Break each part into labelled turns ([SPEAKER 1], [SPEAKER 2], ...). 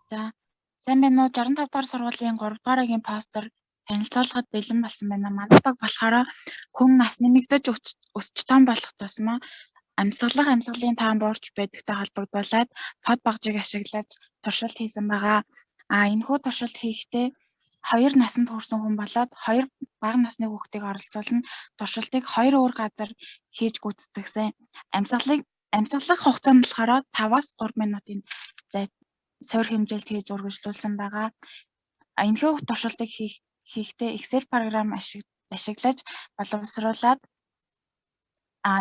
[SPEAKER 1] За сайн байна уу? 65 дугаар сургуулийн 3 дугаар ангийн постэр танилцуулахад бэлэн болсон байна. Манай баг болохоор хүн нас нэмэгдэж өсч том болох тусмаа амьсгалын таан буурч байдагтай холбогдуулаад под багжийг ашиглаж туршилт хийсэн байгаа. Энэхүү туршилт хийхдээ 2 наснд хүрсэн хүн болоод 2 бага насны хүүхдийг оролцуулна. Туршилтыг 2 өөр газар хийж гүйцэтгэсэн. Амьсгалах хугацаа нь болохоор 5-аас 3 минутын зайд суур хэмжилт хийж үргэлжлүүлсэн байгаа. Энэхүү туршилтыг хийхдээ Excel програм ашиглаж боловсруулад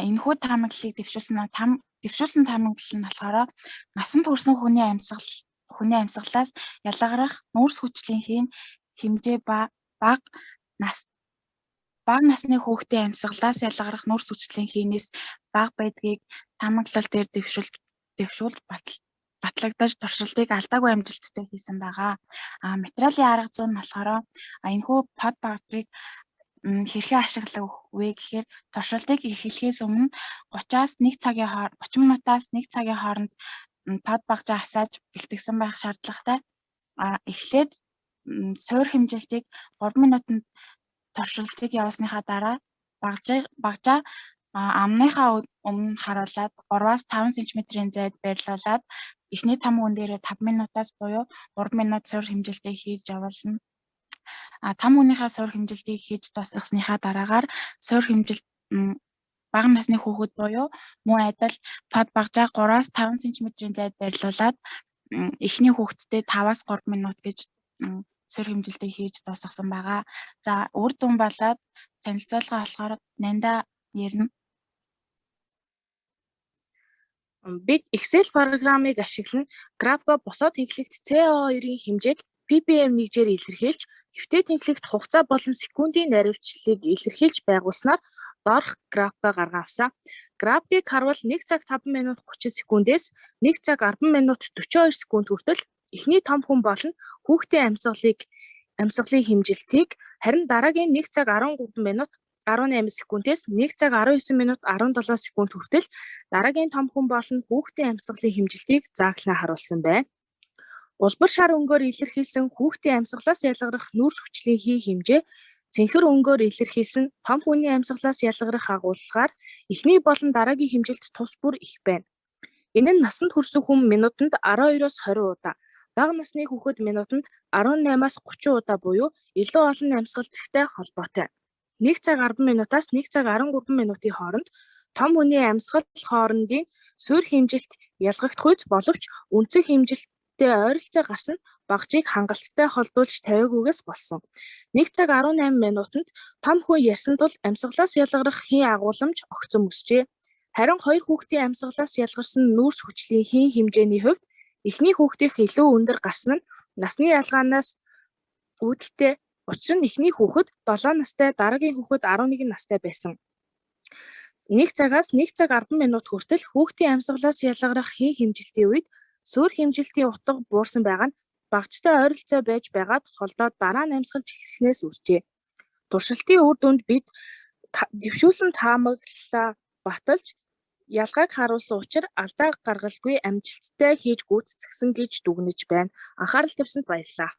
[SPEAKER 1] энэхүү таамаглалыг дэвшүүлсэн таамаглал нь болохоор насанд хүрсэн хүний амьсгалаас ялгарах нүүрс хүчлийн хэмжээ бага насны хүүхдийн амьсгалаас ялгарах нүүрс хүчлийн хийнээс бага байдгийг таамаглал дээр дэвшүүлж батлагдаж туршилтыг алдаагүй амжилттай хийсэн байгаа. Материалын арга зүй нь болохоор энэхүү под багжийг хэрхэн ашиглах вэ гэхээр туршилтыг эхлэхээс өмнө 30 минутаас 1 цагийн хооронд под багжаа асааж бэлтгэсэн байх шаардлагатай. Эхлээд суур хэмжилтийг 3 минутанд туршилтыг явуулсныхаа дараа багжаа амныхаа өмнө харуулад 3-аас 5 см-ийн зайд байрлуулад эхний том хүн дээрээ 5 минутаас буюу 3 минут суур хэмжилтийг хийж явуулна. Том хүнийхээ суур хэмжилтийг хийж дуусгасныхаа дараагаар суур хэмжилт бага насны хүүхэд буюу мөн адил под багжаа 3-аас 5 см-ийн зайд байрлуулад эхний хүүхэдтэй 5-аас 3 минут гэж суур хэмжилтийг хийж дуусгасан байгаа. За үр дүн болоод танилцуулга болохоор Нанда ярина.
[SPEAKER 2] Бид Excel програмыг ашиглан графика босоод тэнхлэгт CO2-ийн хэмжээг ppm нэгжээр илэрхийлж, хэвтээ тэнхлэгт хугацаа болон секундын наривчлалыг илэрхийлж байгуулснаар доорх графика гарган авсан. Графикийг харуул 1 цаг 5 минут 30 секундээс 1 цаг 10 минут 42 секунд хүртэл эхний том хүн болон хүүхдийн амьсгалын хэмжилтийг, харин дараагийн 1 цаг 13 минут 18 секундээс 1 цаг 19 минут 17 секунд хүртэл дараагийн том хүн болон хүүхдийн амьсгалын хэмжилтийг зааглан харуулсан байна. Улбар шар өнгөөр илэрхийлсэн хүүхдийн амьсгалаас ялгарах нүүрс хүчлийн хэмжээ, цэнхэр өнгөөр илэрхийлсэн том хүний амьсгалаас ялгарах агуулгаар эхний болон дараагийн хэмжилт тус бүр их байна. Энэ нь насанд хүрсэн хүн минутанд 12-оос 20 удаа, бага насны хүүхэд минутанд 18-аас 30 удаа буюу илүү олон амьсгалтай холбоотой. 1 цаг 10 минутаас 1 цаг 13 минутын хооронд том хүний амьсгал хоорондын суур хэмжилт ялгагдахуйц боловч үндсэн хэмжилттэй ойролцоо гарсан багжийг хангалттай холдуулж тавиагүйгээс болсон. 1 цаг 18 минутанд том хүн ярьсан тул амьсгалаас ялгарах хийн агууламж огцом өсжээ. Харин 2 хүүхдийн амьсгалаас ялгарсан нүүрс хүчлийн хийн хэмжээний хувьд эхний хүүхдийнх илүү өндөр гарсан нь насны ялгаанаас үүдэлтэй. Учир нь эхний хүүхэд 7 настай, дараагийн хүүхэд 11 настай байсан. 1 цагаас 1 цаг 10 минут хүртэл хүүхдийн амьсгалаас ялгарах хийн хэмжилтийн үед суур хэмжилтийн утга буурсан байгаа нь багжтай ойролцоо байж байгаад холдоод дараа нь амьсгалж эхэлснээс үүсжээ. Туршилтын үр дүнд бид дэвшүүлсэн таамаглалаа баталж ялгааг харуулсан учраас алдаа гаргалгүй амжилттай хийж гүйцэтгсэн гэж дүгнэж байна. Анхаарал тавьсанд баярлалаа.